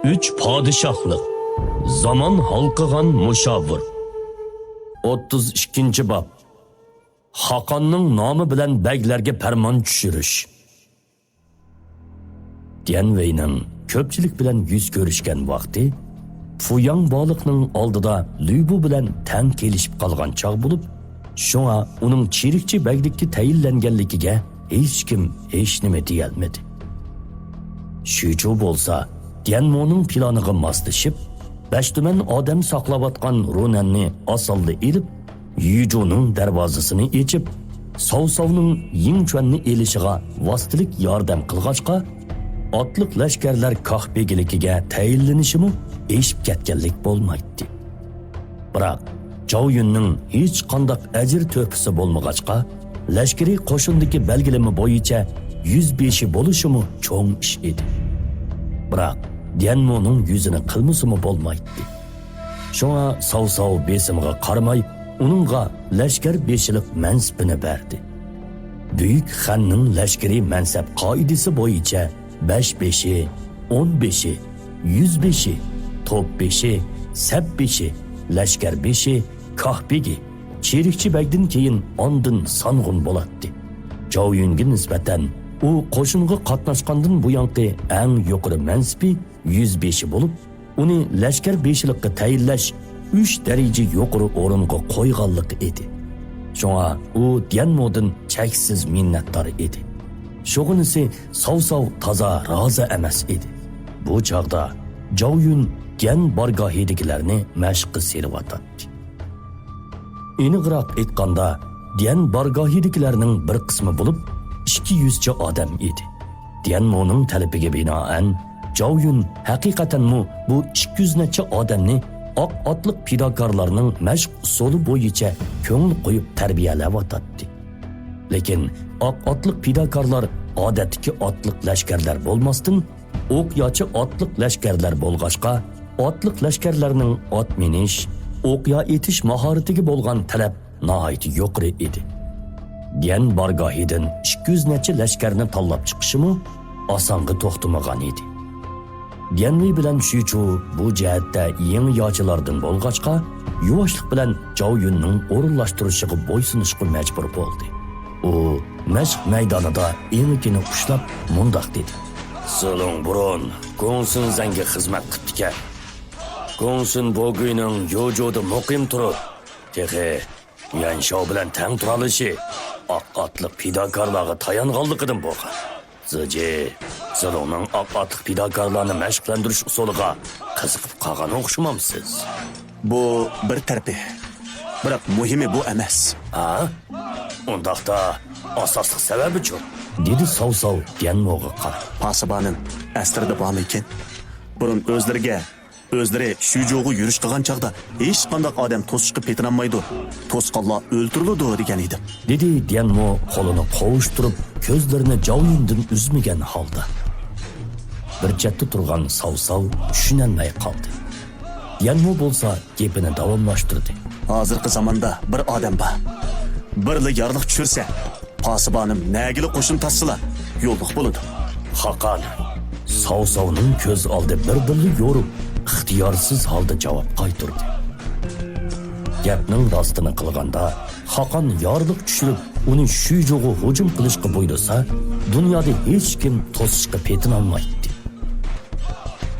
3 padişahlık. Zaman halkıgan muşavir. 32. bab. Hakonning nomi bilan baglarga farmon tushirish. Dianveyning ko'pchilik bilan yuz ko'rishgan vaqti Fuyang baliqning oldida Lübu bilan tang kelishib qolgan chog' bo'lib, shunga uning chirikchi baglikka tayinlanganligiga hech kim hech nima deyolmadi. Shuchu bo'lsa, Dianmoning planiga moslashib, Bashtuman odam saqlayotgan Ronanni asolda elib, Yujuning darvozasini echib, Sovsovning Yingchuanni elishiga vositalik yordam qilg'achqa, otliq lashkarlar Kahbegiligiga tayinlanishimi eshib ketganlik bo'lmaydi. Biroq Zhao Yunning hech qanday ajr to'pisi bo'lmag'achqa, lashkari qo'shindagi belgilama bo'yicha 105 bo'lishimi cho'ng ish edi. Biroq Dianmoning yuzini qilmasimi bo'lmaydi. Shunga Sovsov besimga qaramay, uningga lashkar beshilik mansibini berdi. Buyuk xanning lashkari mansab qoidasi bo'yicha 5-5, 15, 105, top 5, sab 5, lashkar 5, Kahbegi, Chirikchi bagdan keyin ondan sang'un bo'ladi. Zhao Yunga nisbatan u qo'shinga qatnashgandan buyanqi eng yuqori mansibi 105 bo'lib, uni lashkar beshilikka tayinlash 3 daraja yuqori o'ringa qo'yganlik edi. Shunga u Dianmodan cheksiz minnatdor edi. Shug'inisi Sovsov toza rozi emas edi. Bu chog'da Zhao Yun Dian bargohidagilarni mashqqa seriyotdi. Aniqroq aytganda, Dian bargohidagilarning bir qismi bo'lib 200 cha odam edi. Dianmoning talabiga binoan Zhao Yun haqiqatan bu 200 necha odamni oq otliq pidokorlarning mashq usuli bo'yicha ko'ngil qo'yib tarbiyalayotdi. Lekin oq otliq pidokorlar odatdagi otliq lashkarlar bo'lmasdan, o'q yochi otliq lashkarlar bo'lg'achqa, otliq lashkarlarning ot minish, o'qya etish mahoratiga bo'lgan talab nihoyat yuqori edi. Dian bargohidan 200 necha lashkarni tanlab chiqishimi osonga to'xtamagan edi. Dianli bilan Shuchu bu jihatda yangi yochilardan bo'lg'achqa, yuvoshlik bilan Zhao Yunning o'rinlashtirishiga bo'ysunishga majbur bo'ldi. U mashq maydonida enikini ushlab mundoq dedi: "So'ling burun, Gongsun zanga xizmat qildi-ka. Gongsun Boguining Yojoda muqim turib, texe Yanshao bilan tang turalishi oq otliq pidokorlarga tayanganligidan bo'lgan. Ziji, Zilongning oq otliq pidokorlarni mashqlantirish usuliga qiziqib qolgan o'xshamamsiz?" Bu bir tarafi. Biroq muhimi bu emas. Ha? Undaqda asosli sababi-chi? Dedi Sovsov Dianmoga qarab. Pasibanim aslida bormi ekan? Burun o'zlari Shujuga yurish qilgan chaqda hech qanday odam to'sishga petinolmaydi. To'sqanlar o'ltiriladi degan edim. Dedi Dianmo qo'lini qovushtirib, ko'zlarini Zhao Yundan uzmagan holda. Bir chetda turgan Sovsov tushunolmay qoldi. Dianmo bo'lsa gapini davomlashtirdi. Hozirgi zamonda bir odam bor. Birli yorliq tushirsa, pasibanim nagili qo'shin tassila, yo'lliq bo'ladi. Haqqan. Sovsovning ko'z oldi bir-birli yo'rib, ixtiyorsiz holda javob qaytardi. Gapning rostini qilganda, Haqqan yorliq tushirib, uni Shujuga hujum qilishga buyursa, dunyoda hech kim to'sishga petinolmaydi.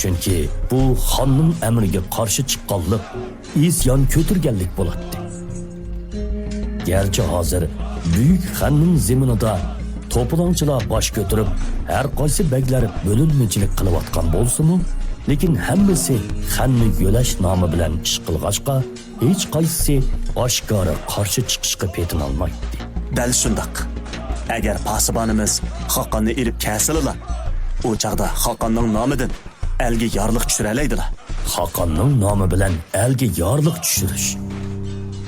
Chunki bu xonning amriga qarshi chiqqanlik, isyon ko'tirganlik bo'ladi. Gerçi hozir buyuk xanning zeminida to'polonchilar bosh ko'tarib, har qaysi baglar bo'linmachilik qilayotgan bo'lsa-mu, lekin hammasi xanni yo'lash nomi bilan ish qilg'achqa, hech qaysisi oshkora qarshi chiqishga petinolmaydi. Dal shundoq. Agar pasibanimiz Haqqonni elib kelsalar, u chaqda Haqqonning nomidan elga yorliq tushira oladilar. Haqqonning nomi bilan elga yorliq tushirish.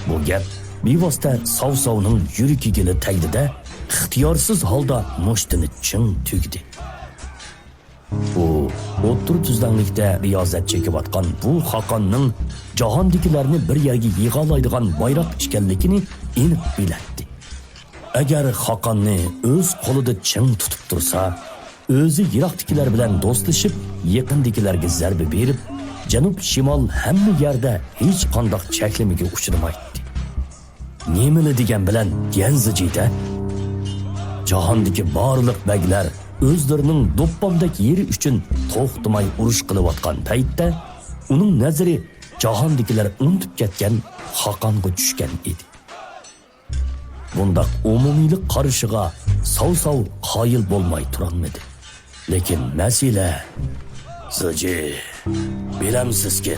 Bu gap bevosita Sovsovning yuragiga tagdida ixtiyorsiz holda mushtini ching tugdi. U o'ttir tuzdanlikda riyozat chekayotgan bu Haqqonning jahondagilarni bir yerga yig'alaydigan bayroq ekanligini aniq biladi. Agar Haqqonni o'z qo'lida ching tutib tursa, o'zi yiroqdagilar bilan do'stlashib yaqindagilarga zarba berib, janub shimol hamma yerda hech qanday cheklamaga uchramaydi. Nemini degan bilan Genzijida jahondagi barliq baglar o'zlarining do'ppamdak yeri uchun to'xtamay urush qilayotgan paytda uning nazari jahondagilar unutib ketgan Xoqonga tushgan edi. Bundaq umumiylik qarashiga sav-sav qoyil bo'lmay turolmadi. Lekin masala Zici, bilamsizki,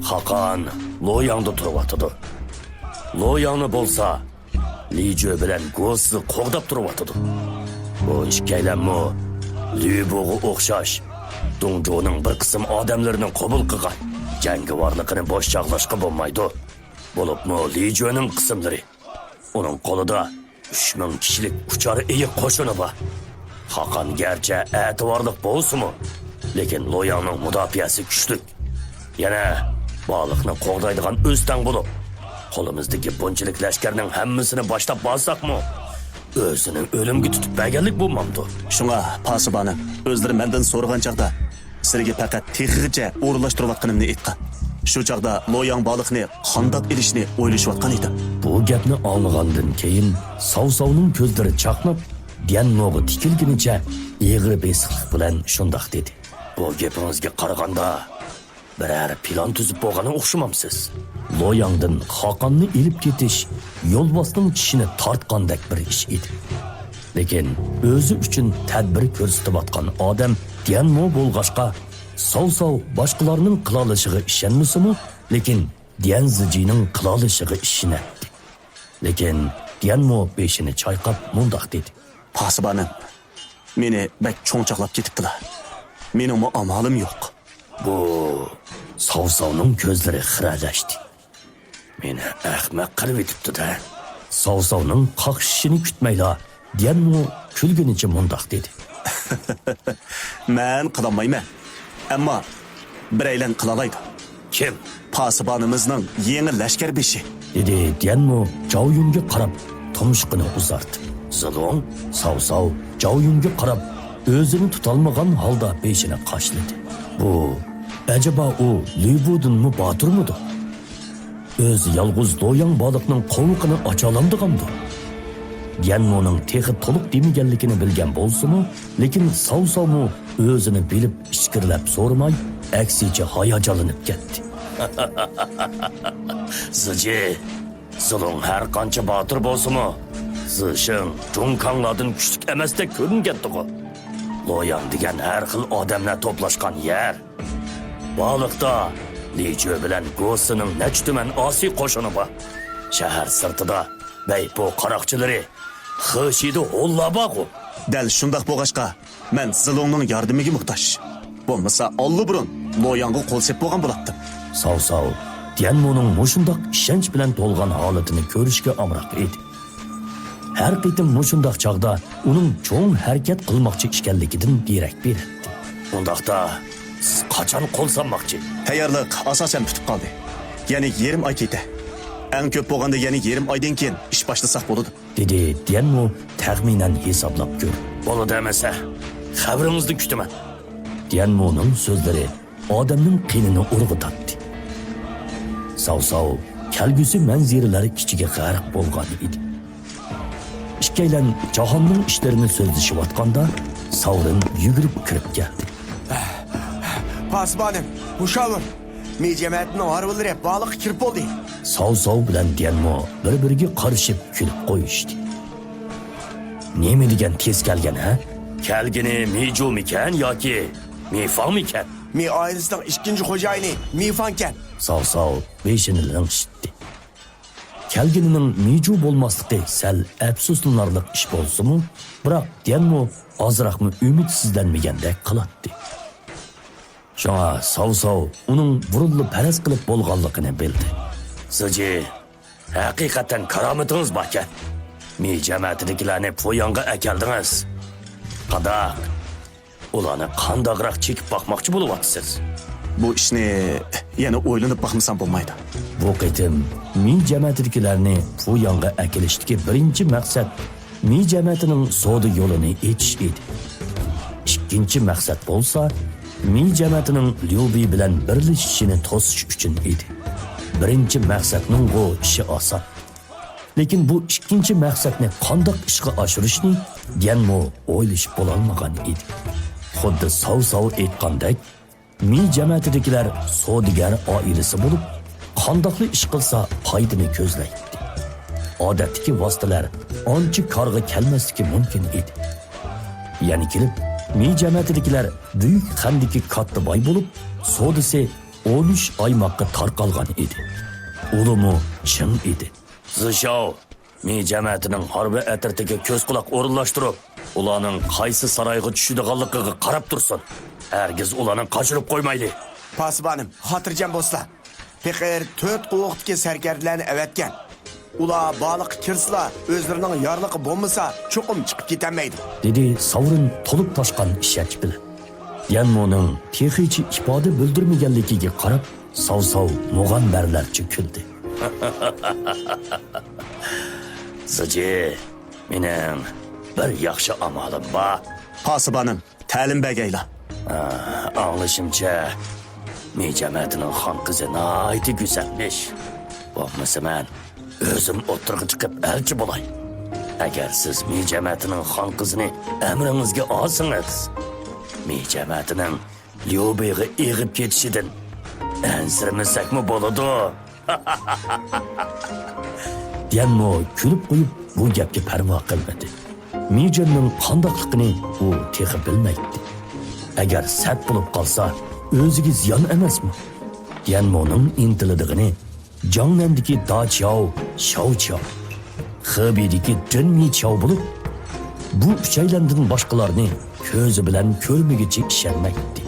Xoqon Loyangda turibdi. Loyangni bo'lsa, Lijo bilan Go'si qo'g'dab turibdi. Bu ishkaylanmi Liboga o'xshash Dongjoning bir qism odamlarini qabul qilgan jangovarligini bosh chaqlashga bo'lmaydi. Bo'libmi Lijoning qismlari. Uning qo'lida 3000 kishilik uchar iyi qo'shini bor. Xoqon garchi e'tiborlik bo'lsa-mu, lekin Loyangning mudofaasi kuchli. Yana baliqni qo'g'daydigan o'stan bo'lib, qo'limizdagi bunchilik lashkarning hammasini boshlab bo'lsakmi, o'zining o'limga tutib berganlik bo'lmamdi. Shunga pasibanim o'zlari mendan so'ragan chaqda sizga faqat texnicha o'rinlashtirayotganimni aytgan. Shu chaqda Loyang baliqni qandoq ilishni o'ylashayotgan edi. Bu gapni anglagandan keyin Savsovning ko'zlari chaqnab, Dianmoga tikilgunicha egri besiqlik bilan shundoq dedi. Bu gapingizga qaraganda biror plan tuzib bo'lgani o'xshamamsiz. Loyangdan Xoqonni ilib ketish yo'lbosning tishini tortgandek bir ish edi. Lekin o'zi uchun tadbir ko'rsatayotgan odam Dianmo bo'lg'ashqa Savsov boshqalarning qilolishiga ishonmasa-mu, lekin Dianzijining qilolishiga ishonadi. Lekin Dianmo beshini chayqab mundoq dedi. Pasibanim, meni bak cho'nchaqlab ketibdilar. Mening amalim yo'q. Bu Savsovning ko'zlari xiralashdi. Meni ahmoq qilib etibdi-da. Savsovning qaqshishini kutmayla, Dianmo kulgunicha mundoq dedi. Men qilolmayman. Ammo biraylan qilalaydi. Kim? Pasibanimizning yangi lashkar beshi. Dedi Dianmo Jowyunga qarab tomushqini uzardi. Zilong, Savsov Jowyunga qarab o'zini tutolmagan holda beshini qashladi. Bu acaba o Lübudunmu Baturmudu? O'zi yolg'iz Loyang baliqning qovuqini ochalamdigandir. Dianmoning texi to'liq demaganligini bilgan bo'lsa-mu, lekin Savsovmu o'zini bilib ichkirlab so'ramay, aksicha hayajonlanib ketdi. Zici, Zilong har qancha botir bo'lsa-mu, Zishing Jungkanglardan kuchli emasdek ko'ringandi-ku. Loyang degan har xil odamlar to'plashgan yer. Baliqda Lijo bilan Go'sining Nachtuman Osiy qo'shini bor. Shahar sirtida Baypo qaroqchilari Xishidi o'llabaqu. Dal shundoq bo'lg'ashqa, men Zilongning yordamiga muhtoj. Bo'lmasa allburun Loyangga qo'l sep bo'lgan bo'lardim. Savsov Dianmoning mushundoq ishonch bilan to'lgan holatini ko'rishga amroq edi. Har qitim mushundoq chog'da uning cho'ng harakat qilmoqchi ekanligidan derak berdi. Undaqda siz qachon qo'l solmoqchi? Tayyorlik asosan bitib qoldi. Ya'ni yarim oy ketdi. Eng ko'p bo'lganda yana yarim oydan keyin ish boshlasak bo'ladi. Dedi Dianmo taxminan hisoblab ko'r. Bo'ladi demasa, xabaringizni kutaman. Dianmoning so'zlari odamning qinini urg'itadi. Savsov kelgusi manziralari kichiga g'arq bo'lgan edi. Ikkaylan jahonning ishlarini so'zlashayotganda Savrin yugurib kirib keldi. Pasibanim, mushavir. Me jamoatning arvalari baliq kirib bo'ldi. Savsov bilan Dianmo bir-biriga qarashib kulib qo'yishdi. Nima degan tez kelgan ha? Kelgini Mijo mikan yoki Mifang mikan? Me oilasining ikkinchi xo'jayini Mifankan. Savsov beshini langshitdi. Kelginining Mijo bo'lmasligi sal afsuslanarlik ish bo'lsa-mu, biroq Dianmo ozroqmi umidsizlanmagandek qiladi. Shunga Savsov uning burilib paras qilib bo'lganligini bildi. Zici, haqiqatan karomatingiz bor ekan. Me jamoatidagilarni Foyangga akaldingiz. Qadaq, ularni qandoqroq chekib boqmoqchi bo'lyapsiz? Bu ishni yana o'ylanib baxmasam bo'lmaydi. Bu qitim me jamoatidagilarni Foyangga akilishdagi birinchi maqsad me jamoatining savdo yo'lini echish edi. Ikkinchi maqsad bo'lsa Mi jamiyatining Lyubi bilan birlashishini to'sish uchun edi. Birinchi maqsadning bu ishi oson. Lekin bu ikkinchi maqsadni qandoq ishga oshirishni Genmo o'ylash bo'lolmagan edi. Xuddi Sav aytgandek, Mi jamiyatidagilar savdogar oilasi bo'lib, qandoqli ish qilsa foydani ko'zlaydi. Odatdagi vositalar ancha korga kelmasligi mumkin edi. Ya'ni kelib, Mi jamiyatidagilar buyuk xandiki katta boy bo'lib, savdosi 13 oymoqqa tarqalgan edi. Ulumu chin edi. Zishao, Mi jamiyatining harbi atratiga ko'z quloq o'rinlashtirib, ularning qaysi saroyga tushadiganligiga qarab tursin. Hergiz ularni qochirib qo'ymaydi. Pasbanim, xotirjam bo'lsizlar. Faqir 4 qo'qtiki sarkarlarni avatgan. Ular baliq kirsla o'zlarining yorliqi bo'lmasa, cho'qim chiqib ketamaydi. Dedi Savrin to'lib toshgan ishach bilan. Yanmoning texichi ifoda bildirmaganligiga qarab, Sav mug'andarlarcha kuldi. Zichi, mening bir yaxshi amalim bor. Pasibanim, ta'lim bagayla. Anglashimcha, Mi jamiyatining xon qizi nayti go'zalmish. Bo'lmasa men o'zim o'tirg'i chiqib elchi bo'lay. Agar siz Mi jamiyatining xon qizini amringizga olsangiz, Mi jamiyatining Lyubiga egib ketishidan ansirmasakmi bo'ladi? Yanmo kulib qo'yib bu gapga parvo qilmadi. Mijanning qandoqligini u texi bilmaydi. Agar sat bo'lib qolsa, o'ziga ziyon emasmi? Yanmoning intiladiğini Jiangnamdagi Da Qiao, Xiao Qiao, Xebidagi Dun Mi Qiao bo'lib, bu uchaylardan boshqalarni ko'zi bilan ko'rmagicha ishonmaydi.